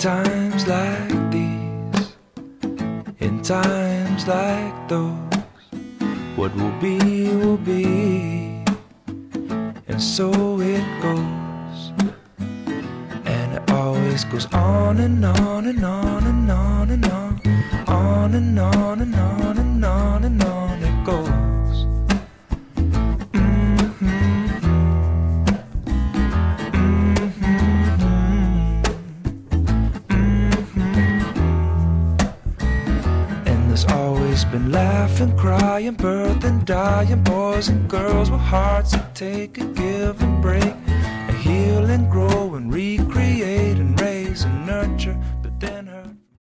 times like these, in times like those, what will be, and so it goes. And it always goes on and on and on and on and on, on and on and on and on and on it goes. Been laughing, crying, birthing, dying, boys and girls with hearts that take and give and break, and heal and grow and recreate and raise and nurture